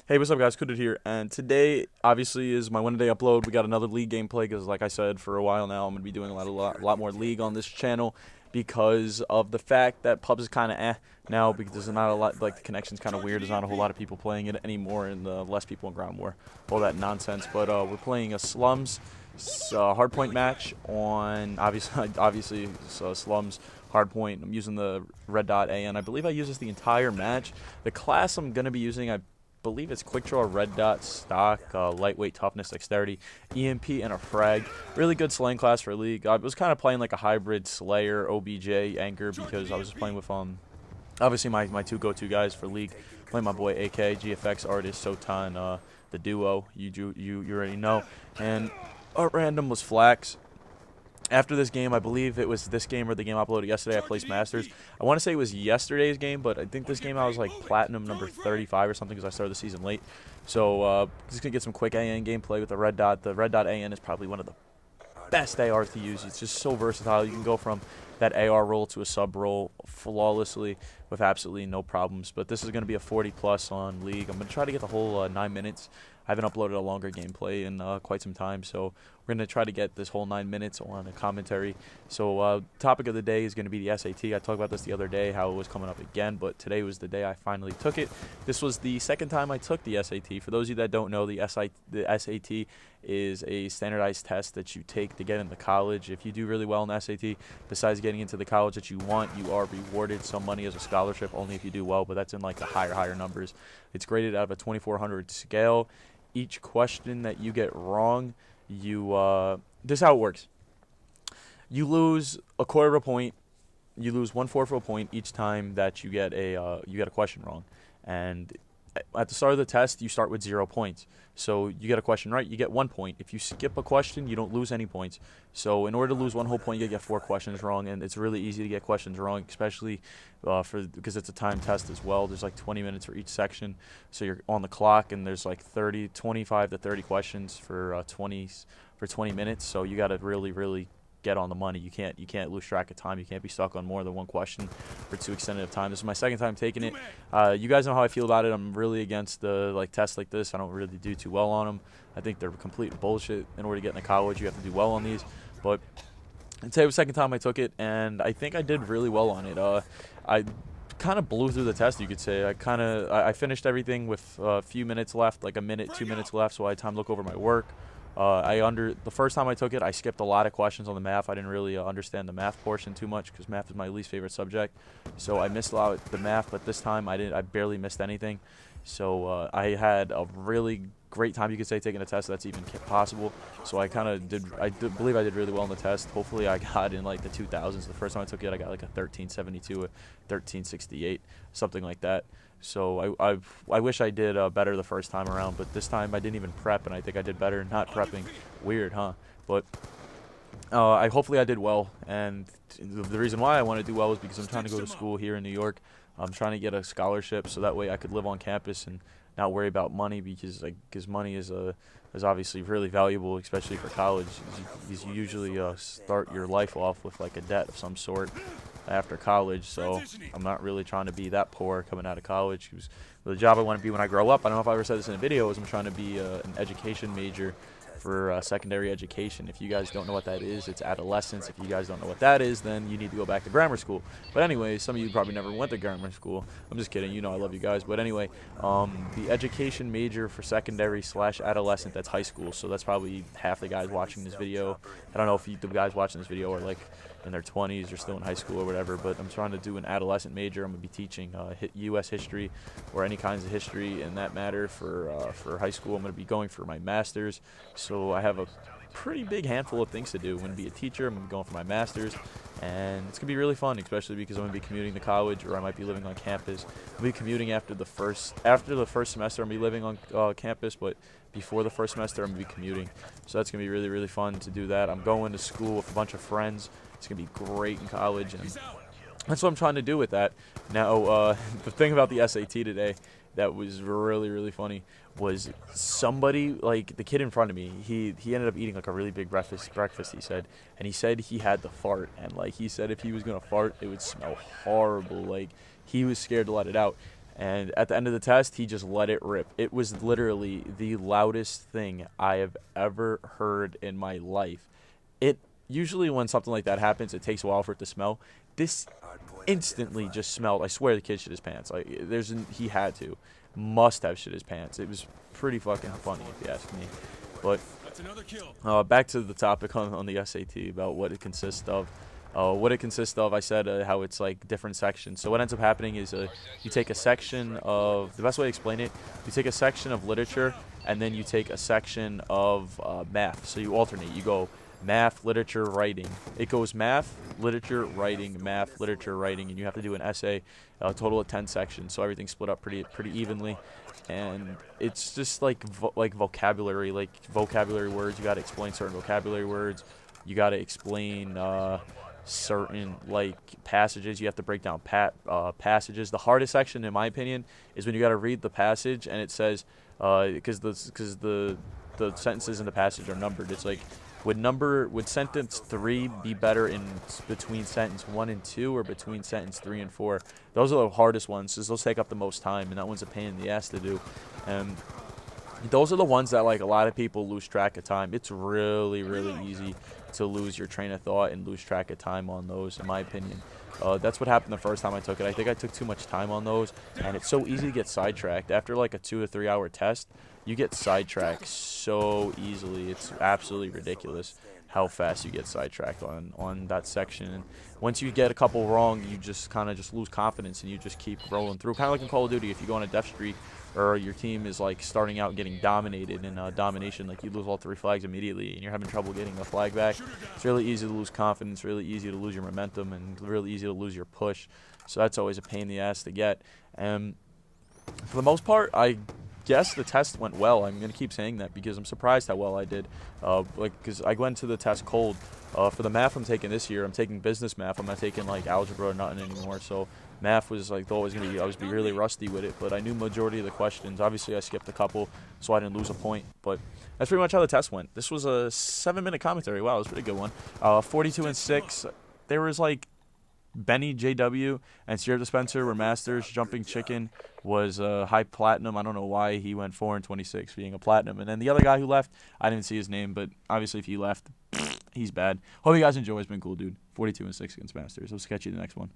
Hey, what's up, guys? Kudit here, and today obviously is my Wednesday upload. We got another league gameplay because, like I said, for a while now, I'm gonna be doing a lot more league on this channel because of the fact that pubs is kind of now because there's not a lot, like the connection's kind of weird. There's not a whole lot of people playing it anymore, and less people in ground war, all that nonsense. But we're playing a slums hardpoint match on obviously slums hardpoint. I'm using the red dot AN. I believe I use this the entire match. The class I'm gonna be using, I believe it's quick draw, red dot, stock, lightweight, toughness, dexterity, EMP, and a frag. Really good slaying class for league. I was kind of playing like a hybrid slayer, OBJ, anchor because I was just playing with obviously my two go-to guys for league. Playing my boy AK, GFX artist, Sotan, the duo. You already know. And our random was Flax. After this game, I believe it was this game or the game I uploaded yesterday, I placed Masters. I want to say it was yesterday's game, but I think this game I was like Platinum number 35 or something because I started the season late. So just going to get some quick AN gameplay with the red dot. The red dot AN is probably one of the best ARs to use. It's just so versatile. You can go from that AR roll to a sub roll flawlessly with absolutely no problems. But this is going to be a 40 plus on league. I'm going to try to get the whole 9 minutes. I haven't uploaded a longer gameplay in quite some time, so we're going to try to get this whole 9 minutes on a commentary. So topic of the day is going to be the SAT. I talked about this the other day, how it was coming up again, but today was the day I finally took it. This was the second time I took the SAT. For those of you that don't know, the SAT is a standardized test that you take to get into college. If you do really well in the SAT, besides getting into the college that you want, you are rewarded some money as a scholarship, only if you do well, but that's in like the higher numbers. It's graded out of a 2400 scale. Each question that you get wrong, this is how it works. You lose a quarter of a point, you lose 1/4 of a point each time that you get a question wrong, and at the start of the test you start with 0 points. So you get a question right, you get 1 point. If you skip a question, you don't lose any points. So in order to lose one whole point, you get 4 questions wrong, and it's really easy to get questions wrong, especially because it's a time test as well. There's like 20 minutes for each section, so you're on the clock, and there's like 25 to 30 questions for 20 minutes. So you got to really get on the money. You can't lose track of time. You can't be stuck on more than one question for too extended of time. This is my second time taking it. You guys know how I feel about it. I'm really against the tests like this. I don't really do too well on them. I think they're complete bullshit. In order to get into college, you have to do well on these. But today was the second time I took it, and I think I did really well on it. I kind of blew through the test, you could say. I finished everything with a few minutes left, like a minute, 2 minutes left, so I had time to look over my work. The first time I took it, I skipped a lot of questions on the math. I didn't really understand the math portion too much because math is my least favorite subject. So I missed a lot of the math, but this time I barely missed anything. So I had a really great time, you could say, taking a test that's even possible. So I believe I did really well on the test. Hopefully I got in like the 2000s. The first time I took it, I got like a 1372, a 1368, something like that. So I wish I did better the first time around, but this time I didn't even prep, and I think I did better not prepping. Weird, huh? But hopefully I did well, and the reason why I want to do well is because I'm trying to go to school here in New York. I'm trying to get a scholarship so that way I could live on campus and not worry about money because money is obviously really valuable, especially for college. You usually start your life off with like a debt of some sort after college, so I'm not really trying to be that poor coming out of college. The job I want to be when I grow up, I don't know if I ever said this in a video, is I'm trying to be an education major for secondary education. If you guys don't know what that is, it's adolescence. If you guys don't know what that is, then you need to go back to grammar school. But anyway, some of you probably never went to grammar school. I'm just kidding. You know I love you guys. But anyway, the education major for secondary / adolescent, that's high school. So that's probably half the guys watching this video. I don't know if the guys watching this video are like in their 20s or still in high school or whatever, but I'm trying to do an adolescent major. I'm going to be teaching U.S. history or any kinds of history in that matter for high school. I'm going to be going for my master's, so I have a pretty big handful of things to do. I'm going to be a teacher, I'm going to be going for my master's, and it's going to be really fun, especially because I'm going to be commuting to college, or I might be living on campus. I'll be commuting after the first semester. I'm going to be living on campus, but before the first semester, I'm going to be commuting. So that's going to be really fun to do that. I'm going to school with a bunch of friends. It's going to be great in college, and that's what I'm trying to do with that. Now, the thing about the SAT today that was really funny was somebody, like the kid in front of me, he ended up eating like a really big breakfast, he said, and he said he had to fart, and like he said if he was going to fart, it would smell horrible. Like he was scared to let it out. And at the end of the test, he just let it rip. It was literally the loudest thing I have ever heard in my life. It usually when something like that happens, it takes a while for it to smell. This instantly just smelled. I swear the kid shit his pants. Like he had to, must have shit his pants. It was pretty fucking funny if you ask me. But back to the topic on the SAT about what it consists of. I said how it's like different sections. So what ends up happening is you take a section of, the best way to explain it, you take a section of literature and then you take a section of math. So you alternate. You go math, literature, writing. It goes math, literature, writing, math, literature, writing, and you have to do an essay, a total of 10 sections. So everything's split up pretty evenly, and it's just like vocabulary words. You got to explain certain vocabulary words. You got to explain certain like passages. You have to break down passages. The hardest section, in my opinion, is when you got to read the passage and it says because the sentences in the passage are numbered. It's like, would sentence 3 be better in between sentence 1 and 2 or between sentence 3 and 4? Those are the hardest ones, because those take up the most time, and that one's a pain in the ass to do. And those are the ones that like a lot of people lose track of time. It's really easy to lose your train of thought and lose track of time on those, in my opinion. That's what happened the first time I took it. I think I took too much time on those, and it's so easy to get sidetracked. After like a 2 or 3 hour test, you get sidetracked so easily. It's absolutely ridiculous how fast you get sidetracked on that section. And once you get a couple wrong, you just kind of just lose confidence and you just keep rolling through. Kind of like in Call of Duty, if you go on a death streak or your team is like starting out getting dominated in domination, like you lose all 3 flags immediately and you're having trouble getting a flag back. It's really easy to lose confidence, really easy to lose your momentum, and really easy to lose your push. So that's always a pain in the ass to get. And for the most part, I guess the test went well. I'm going to keep saying that because I'm surprised how well I did. Because I went to the test cold. For the math I'm taking this year, I'm taking business math. I'm not taking like algebra or nothing anymore. So math was like always going to be, I was really rusty with it. But I knew majority of the questions. Obviously, I skipped a couple, so I didn't lose a point. But that's pretty much how the test went. This was a 7-minute commentary. Wow, it was a pretty good one. 42 and 6. There was like Benny JW and Syrup Dispenser were masters. Jumping Chicken was high platinum. I don't know why he went 4 and 26 being a platinum. And then the other guy who left, I didn't see his name, but obviously if he left, he's bad. Hope you guys enjoy. It's been cool, dude. 42 and 6 against masters. I'll catch you in the next one.